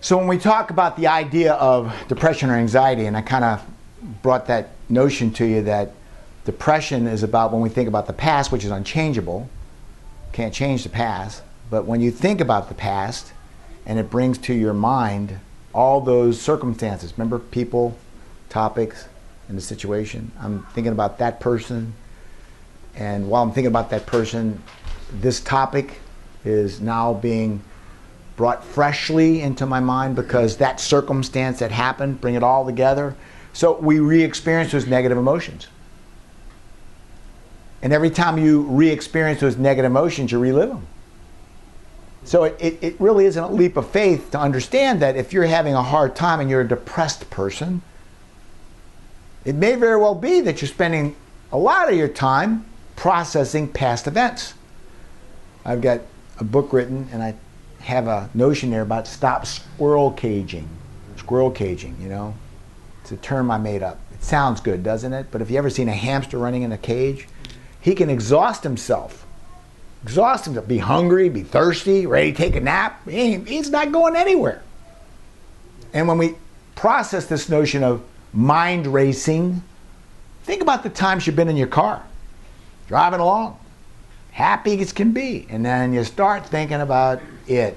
So when we talk about the idea of depression or anxiety, and I kind of brought that notion to you that depression is about when we think about the past, which is unchangeable, can't change the past, but when you think about the past and it brings to your mind all those circumstances, remember people, topics, and the situation, I'm thinking about that person, and while I'm thinking about that person, this topic is now being brought freshly into my mind because that circumstance that happened, bring it all together. So we re-experience those negative emotions. And every time you re-experience those negative emotions, you relive them. So it really isn't a leap of faith to understand that if you're having a hard time and you're a depressed person, it may very well be that you're spending a lot of your time processing past events. I've got a book written, and I have a notion there about stop squirrel caging. Squirrel caging, you know. It's a term I made up. It sounds good, doesn't it? But if you ever seen a hamster running in a cage, he can exhaust himself. Be hungry, be thirsty, ready to take a nap. He's not going anywhere. And when we process this notion of mind racing, think about the times you've been in your car, driving along, happy as can be, and then you start thinking about it,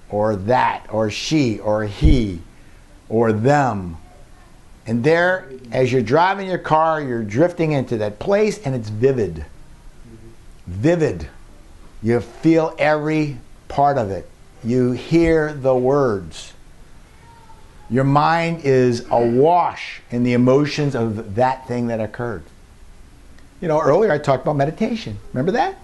or that, or she, or he, or them. And there, as you're driving your car, you're drifting into that place, and it's vivid. Vivid. You feel every part of it. You hear the words. Your mind is awash in the emotions of that thing that occurred. You know, earlier I talked about meditation. Remember that?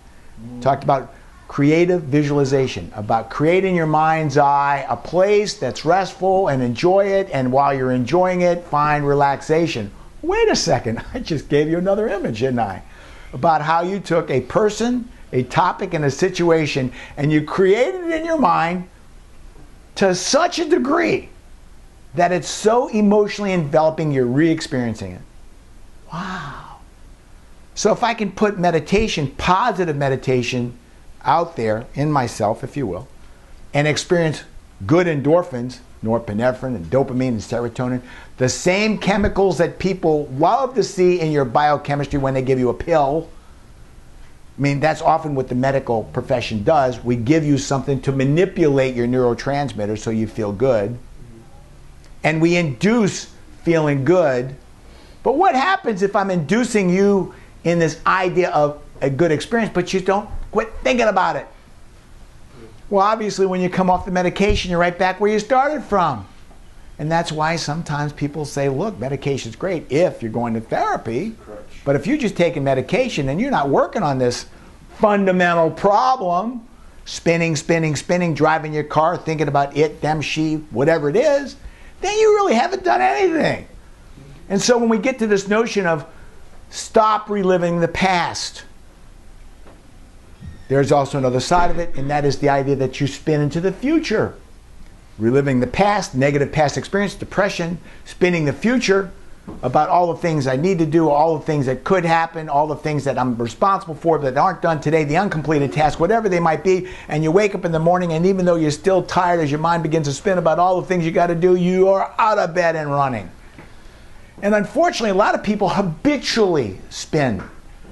Talked about creative visualization, about creating your mind's eye a place that's restful and enjoy it, and while you're enjoying it, find relaxation. Wait a second, I just gave you another image, didn't I? About how you took a person, a topic, and a situation, and you created it in your mind to such a degree that it's so emotionally enveloping you're re-experiencing it. Wow. So if I can put meditation, positive meditation, out there in myself, if you will, and experience good endorphins, norepinephrine and dopamine and serotonin, the same chemicals that people love to see in your biochemistry when they give you a pill. I mean, that's often what the medical profession does. We give you something to manipulate your neurotransmitters so you feel good. And we induce feeling good. But what happens if I'm inducing you in this idea of a good experience, but you don't quit thinking about it? Well, obviously, when you come off the medication, you're right back where you started from. And that's why sometimes people say, look, medication's great if you're going to therapy. But if you're just taking medication and you're not working on this fundamental problem, spinning, driving your car, thinking about it, them, she, whatever it is, then you really haven't done anything. And so when we get to this notion of stop reliving the past, there's also another side of it, and that is the idea that you spin into the future. Reliving the past, negative past experience, depression, spinning the future about all the things I need to do, all the things that could happen, all the things that I'm responsible for that aren't done today, the uncompleted tasks, whatever they might be, and you wake up in the morning, and even though you're still tired as your mind begins to spin about all the things you got to do, you are out of bed and running. And unfortunately, a lot of people habitually spin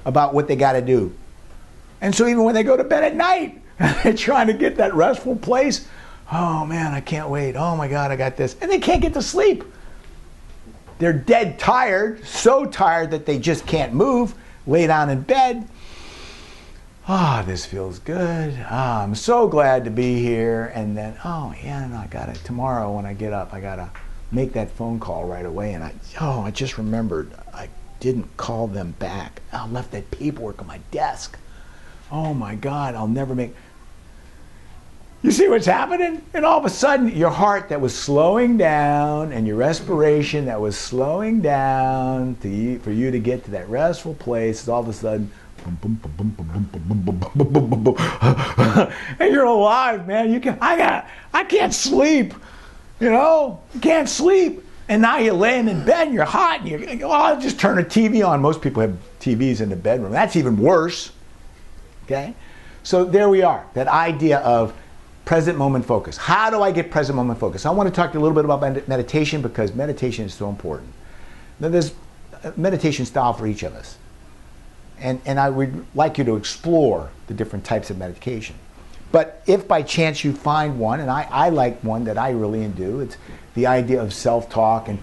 about what they got to do. And so even when they go to bed at night, they're trying to get that restful place. Oh man, I can't wait. Oh my God, I got this. And they can't get to sleep. They're dead tired, so tired that they just can't move, lay down in bed. Ah, this feels good. Ah, I'm so glad to be here. And then, oh yeah, no, I got it. Tomorrow when I get up, I got to make that phone call right away. And I just remembered I didn't call them back. I left that paperwork on my desk. Oh my God, I'll never make... You see what's happening? And all of a sudden, your heart that was slowing down and your respiration that was slowing down for you to get to that restful place is all of a sudden... and you're alive, man. I can't sleep. You know? You can't sleep. And now you're laying in bed and you're hot and you're, I'll just turn a TV on. Most people have TVs in the bedroom. That's even worse. Okay? So there we are. That idea of present moment focus. How do I get present moment focus? I want to talk to you a little bit about meditation because meditation is so important. Now, there's a meditation style for each of us. And I would like you to explore the different types of meditation. But if by chance you find one, and I like one that I really do, it's the idea of self-talk. And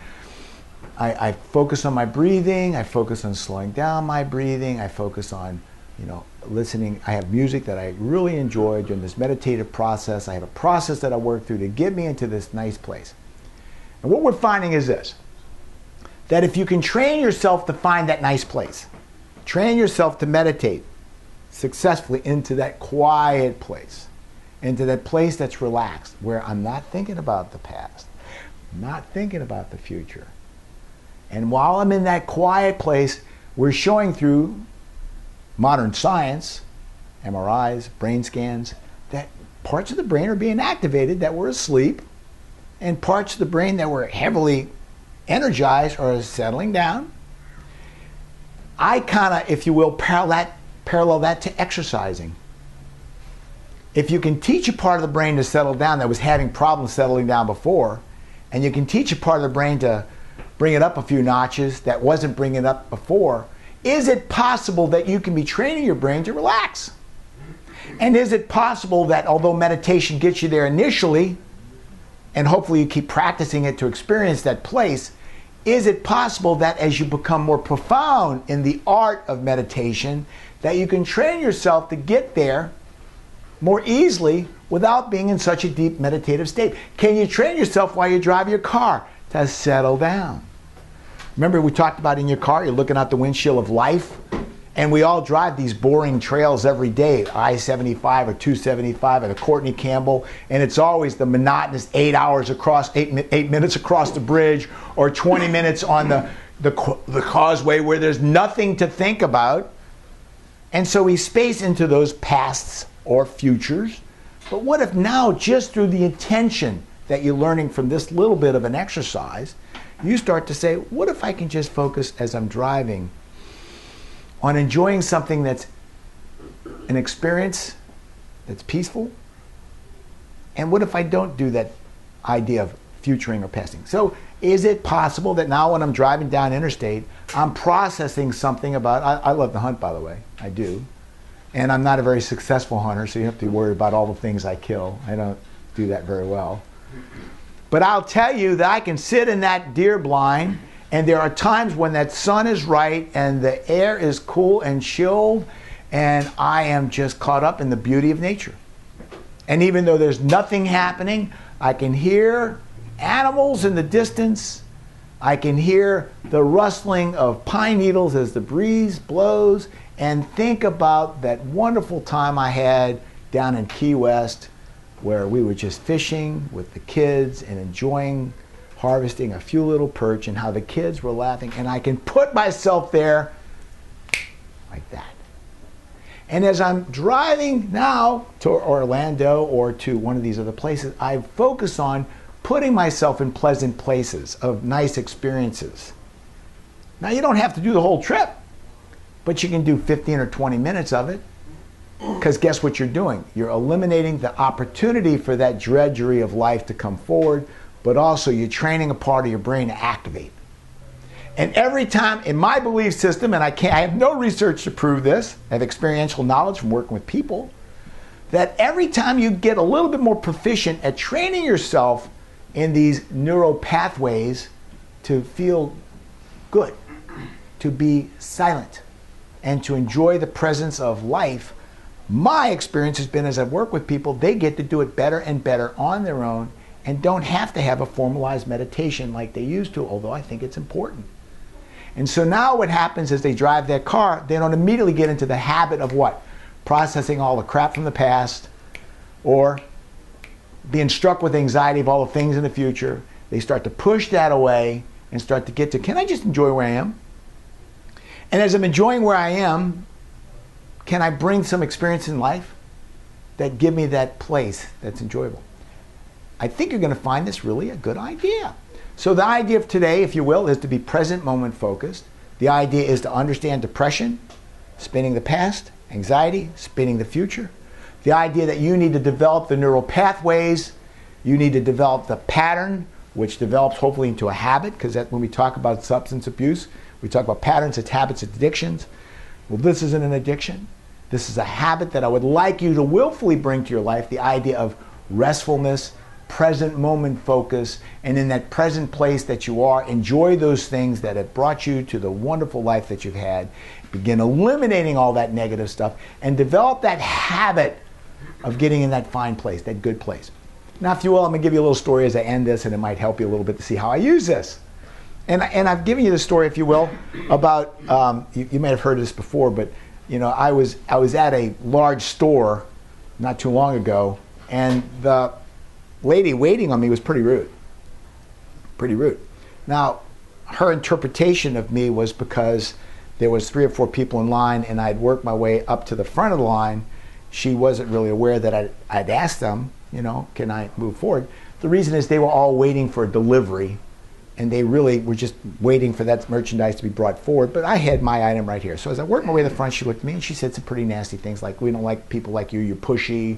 I focus on my breathing, I focus on slowing down my breathing, I focus on, listening. I have music that I really enjoy during this meditative process. I have a process that I work through to get me into this nice place. And what we're finding is this, that if you can train yourself to find that nice place, train yourself to meditate successfully into that quiet place, into that place that's relaxed, where I'm not thinking about the past, I'm not thinking about the future. And while I'm in that quiet place, we're showing through modern science, MRIs, brain scans, that parts of the brain are being activated that were asleep, and parts of the brain that were heavily energized are settling down. I kind of, if you will, parallel that to exercising. If you can teach a part of the brain to settle down that was having problems settling down before, and you can teach a part of the brain to bring it up a few notches that wasn't bringing it up before, is it possible that you can be training your brain to relax? And is it possible that although meditation gets you there initially, and hopefully you keep practicing it to experience that place, is it possible that as you become more profound in the art of meditation, that you can train yourself to get there more easily without being in such a deep meditative state? Can you train yourself while you drive your car to settle down? Remember we talked about in your car, you're looking out the windshield of life, and we all drive these boring trails every day, I-75 or 275 or the Courtney Campbell, and it's always the monotonous 8 minutes across the bridge, or 20 minutes on the causeway where there's nothing to think about. And so we space into those pasts or futures. But what if now, just through the intention that you're learning from this little bit of an exercise, you start to say, what if I can just focus as I'm driving on enjoying something that's an experience that's peaceful? And what if I don't do that idea of futuring or pasting? So is it possible that now when I'm driving down interstate, I'm processing something about, I love to hunt, by the way, I do. And I'm not a very successful hunter, so you have to worry about all the things I kill. I don't do that very well. But I'll tell you that I can sit in that deer blind, and there are times when that sun is right and the air is cool and chilled, and I am just caught up in the beauty of nature. And even though there's nothing happening, I can hear animals in the distance. I can hear the rustling of pine needles as the breeze blows, and think about that wonderful time I had down in Key West, where we were just fishing with the kids and enjoying harvesting a few little perch, and how the kids were laughing, and I can put myself there like that. And as I'm driving now to Orlando or to one of these other places, I focus on putting myself in pleasant places of nice experiences. Now, you don't have to do the whole trip, but you can do 15 or 20 minutes of it. Because guess what you're doing? You're eliminating the opportunity for that drudgery of life to come forward, but also you're training a part of your brain to activate. And every time, in my belief system, and I have no research to prove this, I have experiential knowledge from working with people, that every time you get a little bit more proficient at training yourself in these neural pathways to feel good, to be silent, and to enjoy the presence of life, my experience has been, as I've worked with people, they get to do it better and better on their own and don't have to have a formalized meditation like they used to, although I think it's important. And so now what happens is they drive their car, they don't immediately get into the habit of what? Processing all the crap from the past, or being struck with anxiety of all the things in the future. They start to push that away and start to get to, can I just enjoy where I am? And as I'm enjoying where I am, can I bring some experience in life that give me that place that's enjoyable? I think you're going to find this really a good idea. So the idea of today, if you will, is to be present moment focused. The idea is to understand depression, spinning the past, anxiety, spinning the future. The idea that you need to develop the neural pathways, you need to develop the pattern, which develops hopefully into a habit, because when we talk about substance abuse, we talk about patterns, it's habits, it's addictions. Well, this isn't an addiction. This is a habit that I would like you to willfully bring to your life, the idea of restfulness, present moment focus, and in that present place that you are, enjoy those things that have brought you to the wonderful life that you've had. Begin eliminating all that negative stuff and develop that habit of getting in that fine place, that good place. Now, if you will, I'm going to give you a little story as I end this, and it might help you a little bit to see how I use this. And I've given you the story, if you will, about, you may have heard this before, but you know, I was at a large store not too long ago, and the lady waiting on me was pretty rude. Pretty rude. Now, her interpretation of me was because there was 3 or 4 people in line, and I'd worked my way up to the front of the line. She wasn't really aware that I'd asked them, you know, can I move forward? The reason is they were all waiting for a delivery, and they really were just waiting for that merchandise to be brought forward. But I had my item right here. So as I worked my way to the front, she looked at me and she said some pretty nasty things like, we don't like people like you, you're pushy,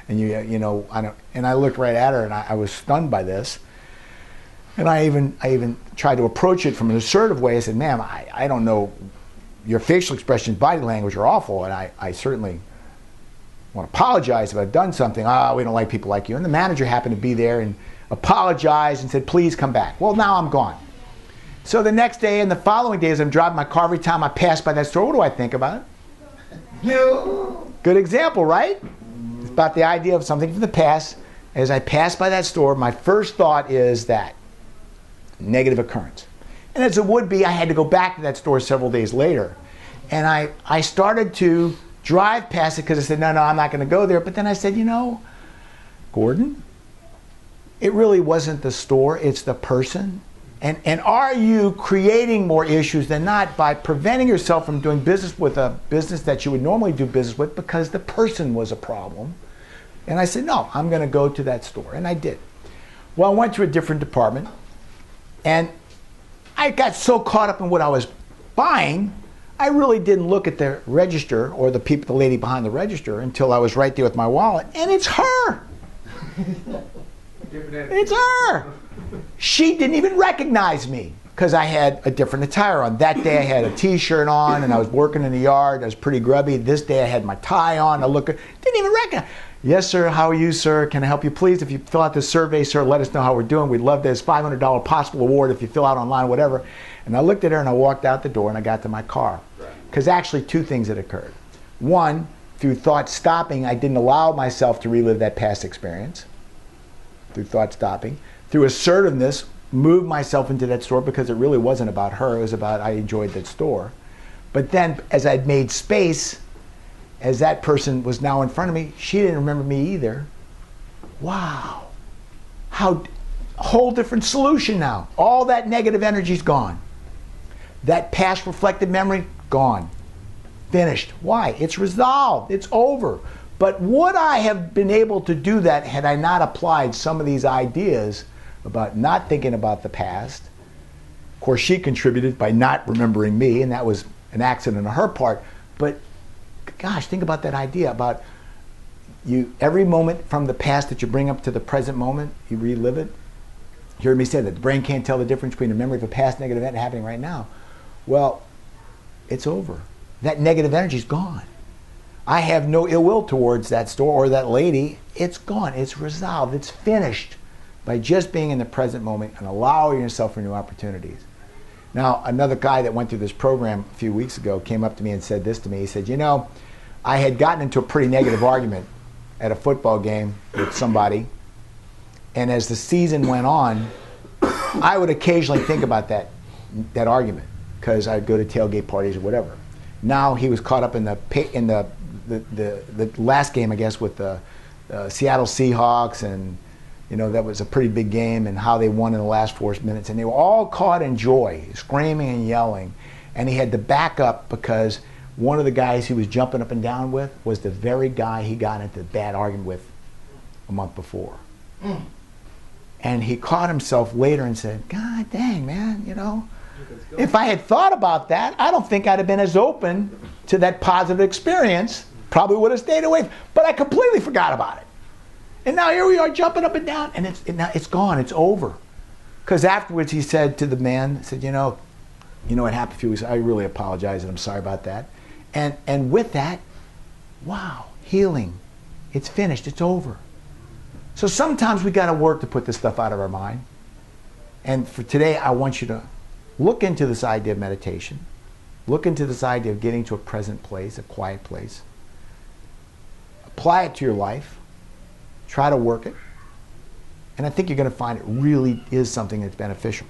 and you know, I don't. And I looked right at her, and I was stunned by this. And I even tried to approach it from an assertive way. I said, ma'am, I don't know, your facial expressions, body language are awful, and I certainly want to apologize if I've done something. We don't like people like you. And the manager happened to be there and apologized and said, please come back. Well, now I'm gone. So the next day and the following day, as I'm driving my car, every time I pass by that store, what do I think about it? You. Good example, right? It's about the idea of something from the past. As I pass by that store, my first thought is that negative occurrence. And as it would be, I had to go back to that store several days later. And I started to drive past it because I said, no, I'm not going to go there. But then I said, you know, Gordon, it really wasn't the store, it's the person. And are you creating more issues than not by preventing yourself from doing business with a business that you would normally do business with because the person was a problem? And I said, no, I'm going to go to that store. And I did. Well, I went to a different department, and I got so caught up in what I was buying, I really didn't look at the register or the lady behind the register until I was right there with my wallet, and it's her. It's her. She didn't even recognize me because I had a different attire on. That day I had a t-shirt on and I was working in the yard. I was pretty grubby. This day I had my tie on. Didn't even recognize. Yes, sir. How are you, sir? Can I help you, please? If you fill out this survey, sir, let us know how we're doing. We'd love this $500 possible award if you fill out online, whatever. And I looked at her and I walked out the door and I got to my car. Because actually 2 things had occurred. One, through thought stopping, I didn't allow myself to relive that past experience. Through thought stopping. Through assertiveness, moved myself into that store because it really wasn't about her. It was about I enjoyed that store. But then as I'd made space, as that person was now in front of me, she didn't remember me either. Wow. A whole different solution now. All that negative energy's gone. That past reflected memory, gone. Finished. Why? It's resolved. It's over. But would I have been able to do that had I not applied some of these ideas about not thinking about the past? Of course, she contributed by not remembering me, and that was an accident on her part. But gosh, think about that idea about every moment from the past that you bring up to the present moment, you relive it. You heard me say that the brain can't tell the difference between a memory of a past negative event happening right now. Well, it's over. That negative energy is gone. I have no ill will towards that store or that lady. It's gone. It's resolved. It's finished by just being in the present moment and allowing yourself for new opportunities. Now, another guy that went through this program a few weeks ago came up to me and said this to me. He said, you know, I had gotten into a pretty negative argument at a football game with somebody, and as the season went on, I would occasionally think about that argument because I'd go to tailgate parties or whatever. Now he was caught up in the last game, I guess, with the Seattle Seahawks, and you know that was a pretty big game, and how they won in the last 4 minutes, and they were all caught in joy, screaming and yelling, and he had to back up because one of the guys he was jumping up and down with was the very guy he got into a bad argument with a month before. And he caught himself later and said, God dang, man, you know, if I had thought about that, I don't think I'd have been as open to that positive experience Probably would have stayed away, but I completely forgot about it. And now here we are jumping up and down, and it's gone, it's over. Because afterwards he said to the man, said, you know what happened a few weeks, I really apologize and I'm sorry about that. And with that, wow, healing. It's finished, it's over. So sometimes we got to work to put this stuff out of our mind. And for today, I want you to look into this idea of meditation. Look into this idea of getting to a present place, a quiet place. Apply it to your life. Try to work it. And I think you're going to find it really is something that's beneficial.